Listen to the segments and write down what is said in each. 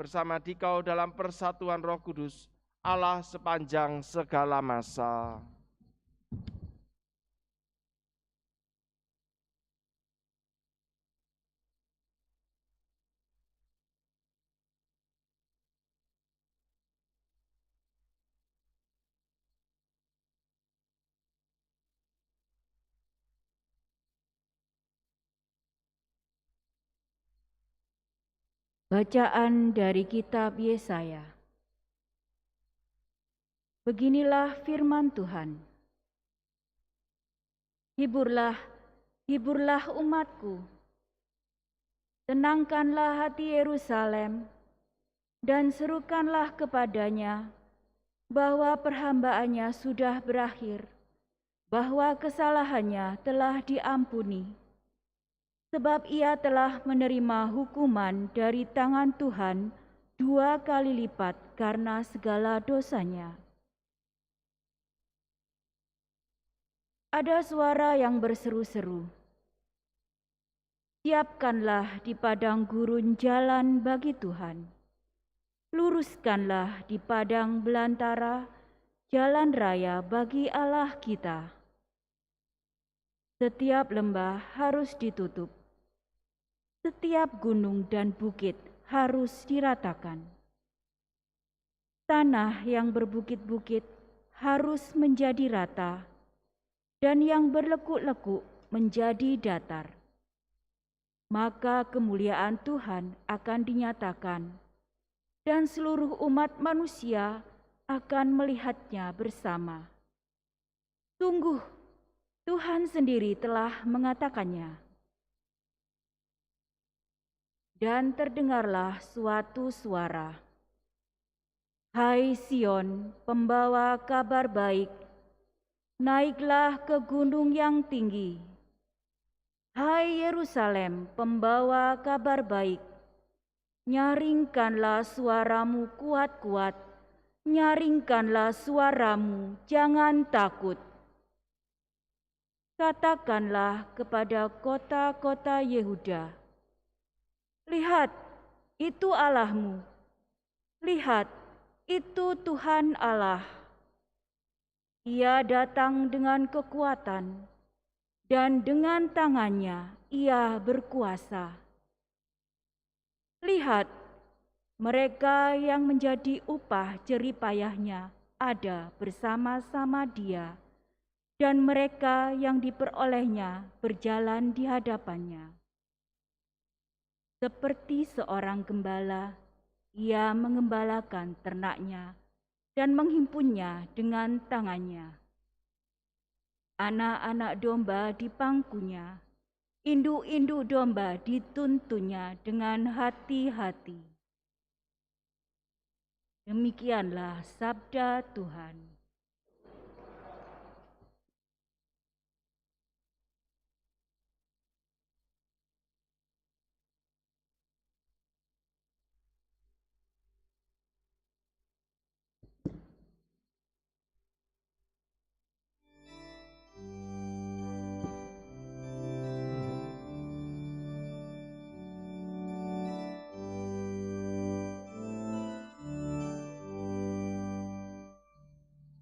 bersama Dikau dalam persatuan Roh Kudus, Allah sepanjang segala masa. Bacaan dari kitab Yesaya. Beginilah firman Tuhan. Hiburlah, hiburlah umatku. Tenangkanlah hati Yerusalem dan serukanlah kepadanya bahwa perhambaannya sudah berakhir, bahwa kesalahannya telah diampuni. Sebab ia telah menerima hukuman dari tangan Tuhan 2 kali lipat karena segala dosanya. Ada suara yang berseru-seru, siapkanlah di padang gurun jalan bagi Tuhan. Luruskanlah di padang belantara jalan raya bagi Allah kita. Setiap lembah harus ditutup. Setiap gunung dan bukit harus diratakan. Tanah yang berbukit-bukit harus menjadi rata, dan yang berlekuk-lekuk menjadi datar. Maka kemuliaan Tuhan akan dinyatakan, dan seluruh umat manusia akan melihatnya bersama. Sungguh, Tuhan sendiri telah mengatakannya. Dan terdengarlah suatu suara, "Hai Sion, pembawa kabar baik, naiklah ke gunung yang tinggi. Hai Yerusalem, pembawa kabar baik, nyaringkanlah suaramu kuat-kuat, nyaringkanlah suaramu, jangan takut. Katakanlah kepada kota-kota Yehuda, lihat, itu Allahmu. Lihat, itu Tuhan Allah. Ia datang dengan kekuatan, dan dengan tangannya ia berkuasa. Lihat, mereka yang menjadi upah jerih payahnya ada bersama-sama dia, dan mereka yang diperolehnya berjalan di hadapannya. Seperti seorang gembala, ia mengembalakan ternaknya dan menghimpunnya dengan tangannya. Anak-anak domba dipangkunya, induk-induk domba dituntunnya dengan hati-hati. Demikianlah sabda Tuhan.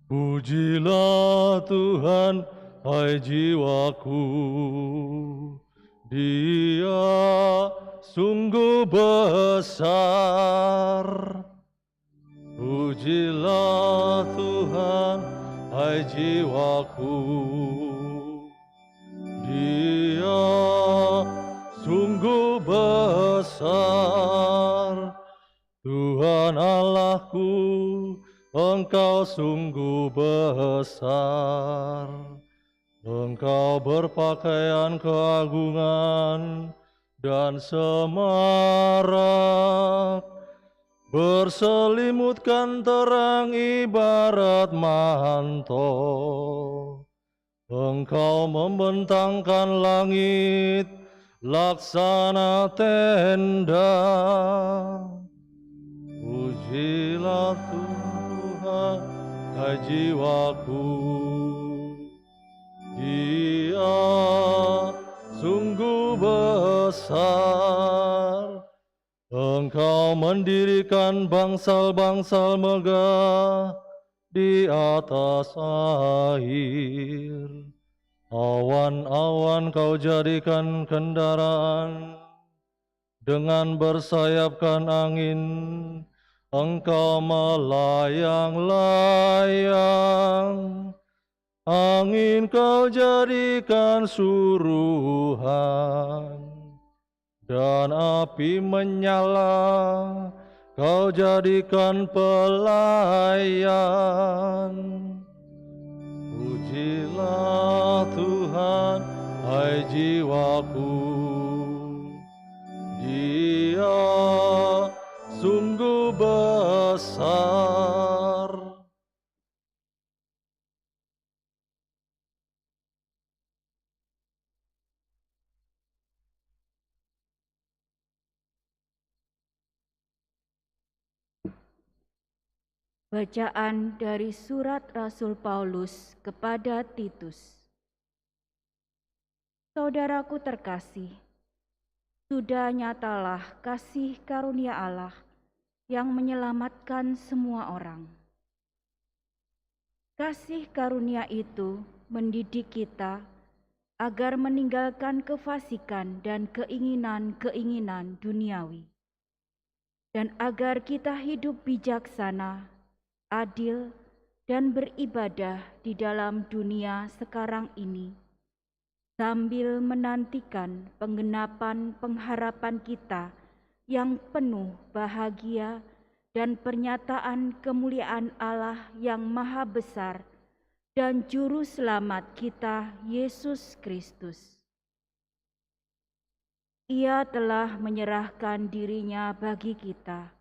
Pujilah Tuhan, hai jiwaku, Dia sungguh besar. Pujilah Tuhan, hai jiwaku, Dia sungguh besar. Tuhan Allahku, Engkau sungguh besar. Engkau berpakaian keagungan dan semarak, berselimutkan terang ibarat manto. Engkau membentangkan langit laksana tenda. Pujilah Tuhan, hai jiwaku, Dia sungguh besar. Engkau mendirikan bangsal-bangsal megah di atas air. Awan-awan kau jadikan kendaraan, dengan bersayapkan angin, engkau melayang-layang. Angin kau jadikan suruhan, dan api menyala kau jadikan pelayan. Pujilah Tuhan, hai jiwaku, Dia sungguh besar. Bacaan dari surat Rasul Paulus kepada Titus. Saudaraku terkasih, sudah nyatalah kasih karunia Allah yang menyelamatkan semua orang. Kasih karunia itu mendidik kita agar meninggalkan kefasikan dan keinginan-keinginan duniawi, dan agar kita hidup bijaksana, adil, dan beribadah di dalam dunia sekarang ini, sambil menantikan penggenapan pengharapan kita yang penuh bahagia dan pernyataan kemuliaan Allah yang maha besar dan Juru Selamat kita, Yesus Kristus. Ia telah menyerahkan dirinya bagi kita,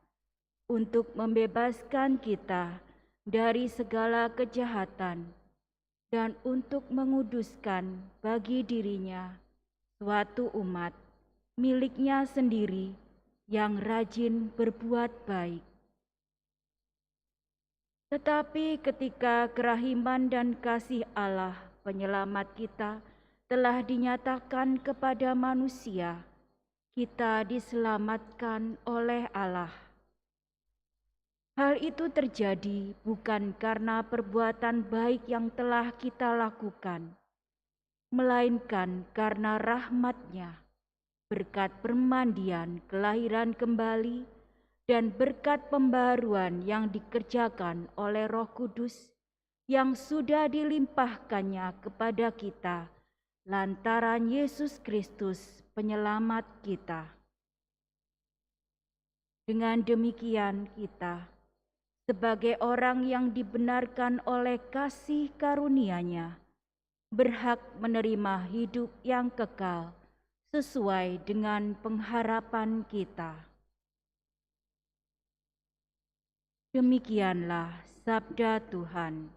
untuk membebaskan kita dari segala kejahatan dan untuk menguduskan bagi dirinya suatu umat miliknya sendiri yang rajin berbuat baik. Tetapi ketika kerahiman dan kasih Allah penyelamat kita telah dinyatakan kepada manusia, kita diselamatkan oleh Allah. Hal itu terjadi bukan karena perbuatan baik yang telah kita lakukan, melainkan karena rahmat-Nya, berkat permandian kelahiran kembali dan berkat pembaruan yang dikerjakan oleh Roh Kudus yang sudah dilimpahkannya kepada kita lantaran Yesus Kristus penyelamat kita. Dengan demikian kita, sebagai orang yang dibenarkan oleh kasih karunia-Nya, berhak menerima hidup yang kekal sesuai dengan pengharapan kita. Demikianlah sabda Tuhan.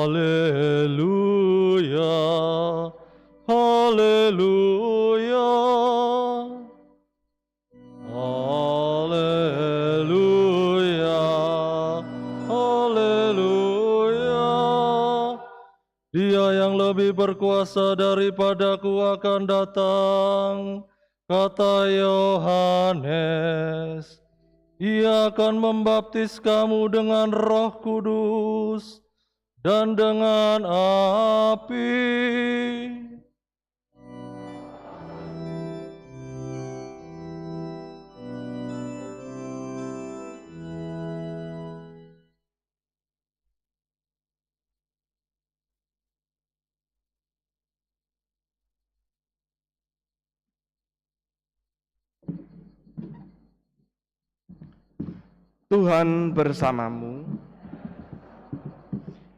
Haleluya, haleluya, haleluya, haleluya. Dia yang lebih berkuasa daripadaku akan datang, kata Yohanes. Ia akan membaptis kamu dengan Roh Kudus dan dengan api. Tuhan bersamamu.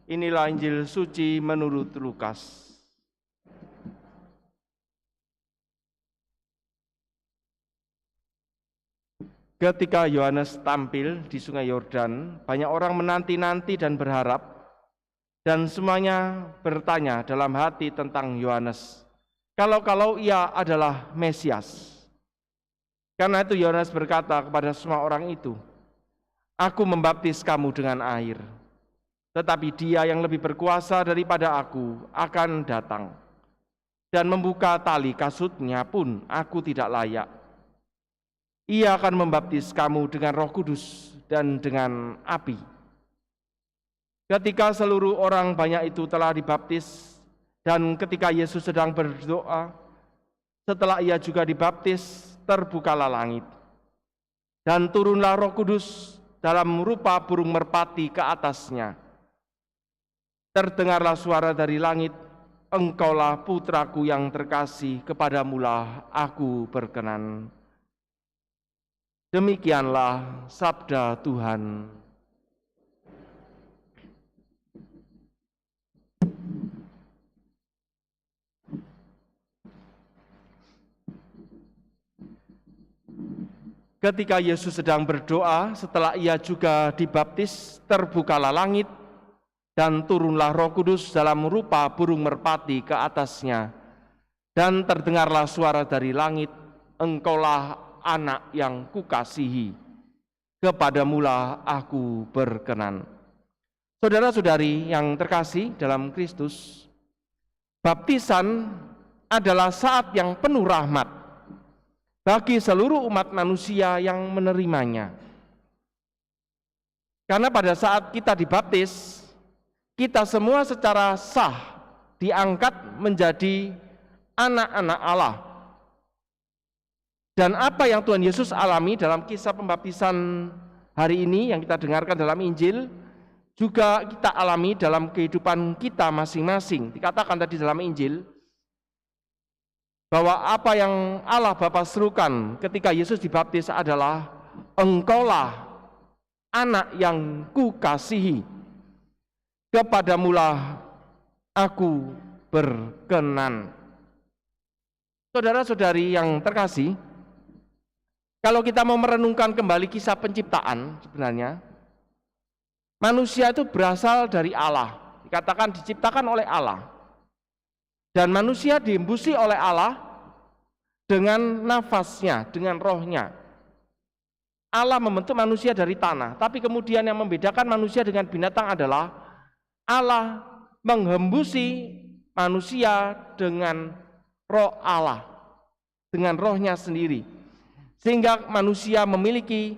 Inilah Injil suci menurut Lukas. Ketika Yohanes tampil di Sungai Yordan, banyak orang menanti-nanti dan berharap Dan semuanya bertanya dalam hati tentang Yohanes, kalau ia adalah Mesias. Karena itu Yohanes berkata kepada semua orang itu, "Aku membaptis kamu dengan air, tetapi Dia yang lebih berkuasa daripada aku akan datang, dan membuka tali kasutnya pun aku tidak layak. Ia akan membaptis kamu dengan Roh Kudus dan dengan api." Ketika seluruh orang banyak itu telah dibaptis, dan ketika Yesus sedang berdoa, setelah ia juga dibaptis, terbukalah langit, dan turunlah Roh Kudus dalam rupa burung merpati ke atasnya. Terdengarlah suara dari langit, "Engkaulah putraku yang terkasih, kepadamulah aku berkenan." Demikianlah sabda Tuhan. Ketika Yesus sedang berdoa, setelah ia juga dibaptis, terbukalah langit, dan turunlah Roh Kudus dalam rupa burung merpati ke atasnya. Dan terdengarlah suara dari langit, "Engkaulah Anak yang kukasihi, kepadamulah aku berkenan." Saudara-saudari yang terkasih dalam Kristus, baptisan adalah saat yang penuh rahmat bagi seluruh umat manusia yang menerimanya. Karena pada saat kita dibaptis, kita semua secara sah diangkat menjadi anak-anak Allah. Dan apa yang Tuhan Yesus alami dalam kisah pembaptisan hari ini yang kita dengarkan dalam Injil, juga kita alami dalam kehidupan kita masing-masing. Dikatakan tadi dalam Injil, bahwa apa yang Allah Bapa serukan ketika Yesus dibaptis adalah, "Engkaulah Anak yang kukasihi, kepadamulah aku berkenan." Saudara-saudari yang terkasih, kalau kita mau merenungkan kembali kisah penciptaan, sebenarnya manusia itu berasal dari Allah, dikatakan diciptakan oleh Allah. Dan manusia diembusi oleh Allah dengan nafasnya, dengan rohnya. Allah membentuk manusia dari tanah, tapi kemudian yang membedakan manusia dengan binatang adalah Allah menghembusi manusia dengan roh Allah, dengan rohnya sendiri. Sehingga manusia memiliki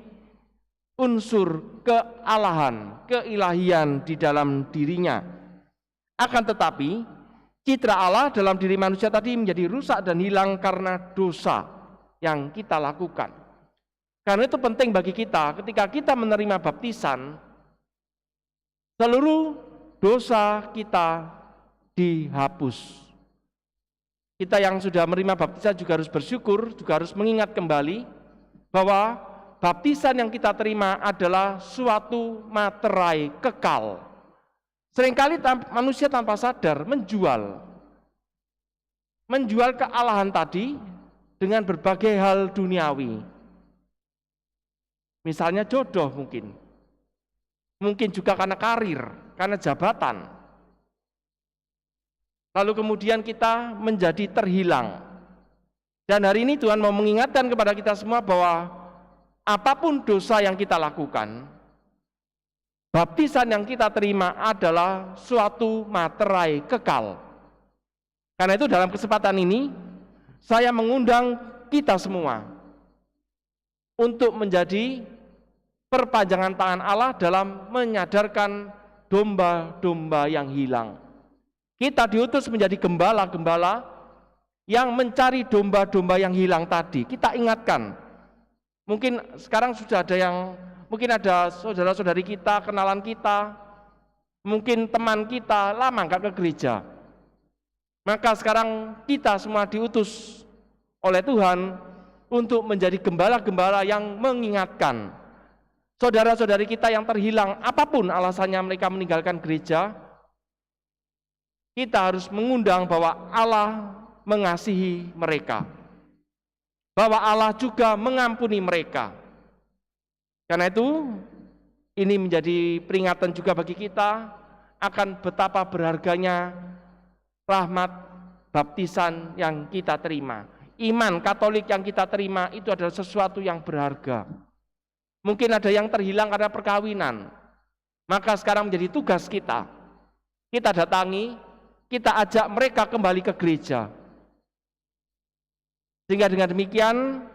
unsur kealahan, keilahian di dalam dirinya. Akan tetapi, citra Allah dalam diri manusia tadi menjadi rusak dan hilang karena dosa yang kita lakukan. Karena itu penting bagi kita, ketika kita menerima baptisan, seluruh dosa kita dihapus. Kita yang sudah menerima baptisan juga harus bersyukur, juga harus mengingat kembali bahwa baptisan yang kita terima adalah suatu materai kekal. Seringkali manusia tanpa sadar menjual kealahan tadi dengan berbagai hal duniawi. Misalnya jodoh mungkin juga karena karir, karena jabatan. Lalu kemudian kita menjadi terhilang. Dan hari ini Tuhan mau mengingatkan kepada kita semua bahwa apapun dosa yang kita lakukan, baptisan yang kita terima adalah suatu materai kekal. Karena itu dalam kesempatan ini, saya mengundang kita semua untuk menjadi perpanjangan tangan Allah dalam menyadarkan domba-domba yang hilang. Kita diutus menjadi gembala-gembala yang mencari domba-domba yang hilang tadi. Kita ingatkan, mungkin sekarang sudah ada yang mungkin ada saudara-saudari kita, kenalan kita, mungkin teman kita lama nggak ke gereja. Maka sekarang kita semua diutus oleh Tuhan untuk menjadi gembala-gembala yang mengingatkan saudara-saudari kita yang terhilang, apapun alasannya mereka meninggalkan gereja. Kita harus mengundang bahwa Allah mengasihi mereka, bahwa Allah juga mengampuni mereka. Karena itu, ini menjadi peringatan juga bagi kita akan betapa berharganya rahmat baptisan yang kita terima. Iman Katolik yang kita terima itu adalah sesuatu yang berharga. Mungkin ada yang terhilang karena perkawinan. Maka sekarang menjadi tugas kita. Kita datangi, kita ajak mereka kembali ke gereja. Sehingga dengan demikian,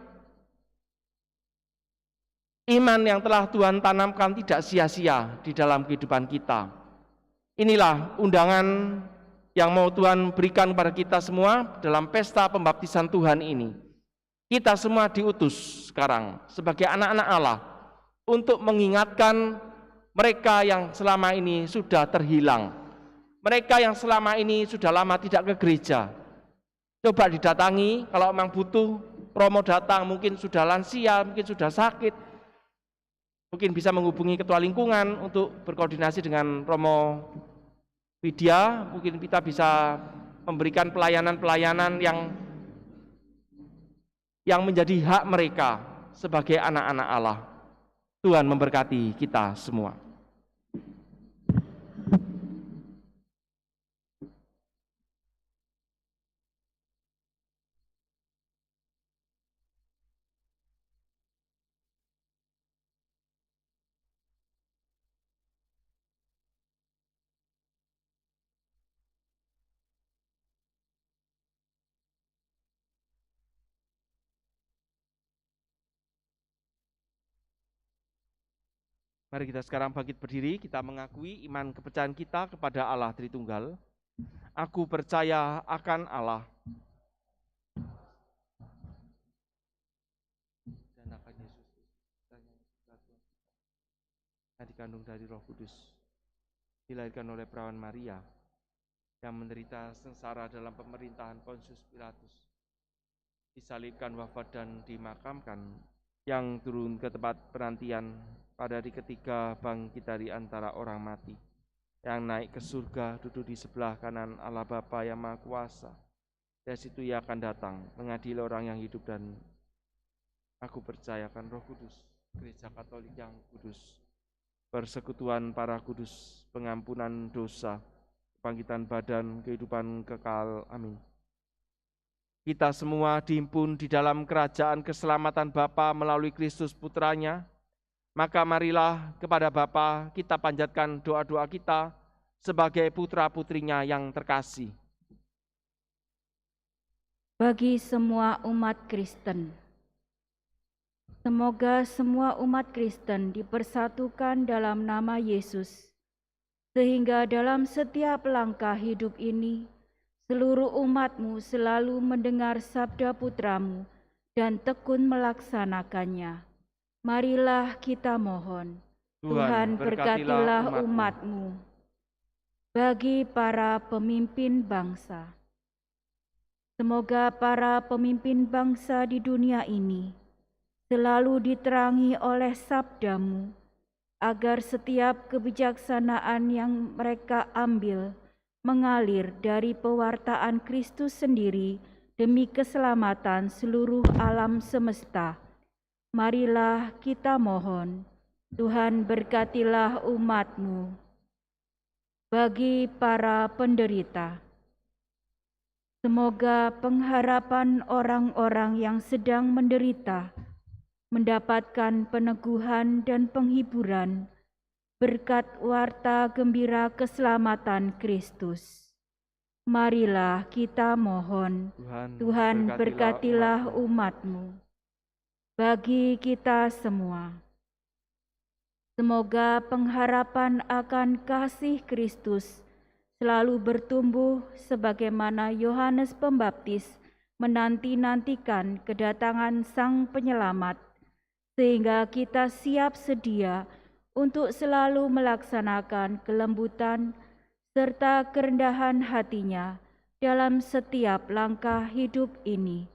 iman yang telah Tuhan tanamkan tidak sia-sia di dalam kehidupan kita. Inilah undangan yang mau Tuhan berikan kepada kita semua dalam pesta pembaptisan Tuhan ini. Kita semua diutus sekarang sebagai anak-anak Allah untuk mengingatkan mereka yang selama ini sudah terhilang. Mereka yang selama ini sudah lama tidak ke gereja. Coba didatangi, kalau memang butuh promo datang, mungkin sudah lansia, mungkin sudah sakit. Mungkin bisa menghubungi ketua lingkungan untuk berkoordinasi dengan Romo Widya. Mungkin kita bisa memberikan pelayanan-pelayanan yang menjadi hak mereka sebagai anak-anak Allah. Tuhan memberkati kita semua. Mari kita sekarang bangkit berdiri, kita mengakui iman kepercayaan kita kepada Allah Tritunggal. Aku percaya akan Allah, dan akan Yesus yang dikandung dari Roh Kudus, dilahirkan oleh perawan Maria, yang menderita sengsara dalam pemerintahan Pontius Pilatus, disalibkan, wafat dan dimakamkan, yang turun ke tempat penantian pada hari ketiga bangkit dari antara orang mati, yang naik ke surga, duduk di sebelah kanan Allah Bapa yang Maha Kuasa. Dari situ Ia akan datang mengadili orang yang hidup, dan aku percayakan Roh Kudus, Gereja Katolik yang kudus, persekutuan para kudus, pengampunan dosa, kebangkitan badan, kehidupan kekal. Amin. Kita semua dihimpun di dalam kerajaan keselamatan Bapa melalui Kristus Putranya. Maka marilah kepada Bapa kita panjatkan doa-doa kita sebagai putra-putrinya yang terkasih. Bagi semua umat Kristen, semoga semua umat Kristen dipersatukan dalam nama Yesus, sehingga dalam setiap langkah hidup ini, seluruh umatmu selalu mendengar sabda putramu dan tekun melaksanakannya. Marilah kita mohon, Tuhan berkatilah umatmu. Bagi para pemimpin bangsa, semoga para pemimpin bangsa di dunia ini selalu diterangi oleh sabdamu, agar setiap kebijaksanaan yang mereka ambil mengalir dari pewartaan Kristus sendiri demi keselamatan seluruh alam semesta. Marilah kita mohon, Tuhan berkatilah umat-Mu. Bagi para penderita, semoga pengharapan orang-orang yang sedang menderita mendapatkan peneguhan dan penghiburan berkat warta gembira keselamatan Kristus. Marilah kita mohon, Tuhan berkatilah umat-Mu. Bagi kita semua, semoga pengharapan akan kasih Kristus selalu bertumbuh sebagaimana Yohanes Pembaptis menanti-nantikan kedatangan Sang Penyelamat, sehingga kita siap sedia untuk selalu melaksanakan kelembutan serta kerendahan hatinya dalam setiap langkah hidup ini.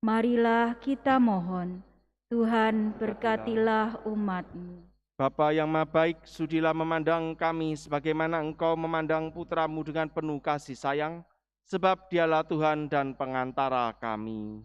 Marilah kita mohon, Tuhan berkatilah umat-Mu. Bapa yang Maha Baik, sudilah memandang kami sebagaimana Engkau memandang putra-Mu dengan penuh kasih sayang, sebab Dialah Tuhan dan pengantara kami.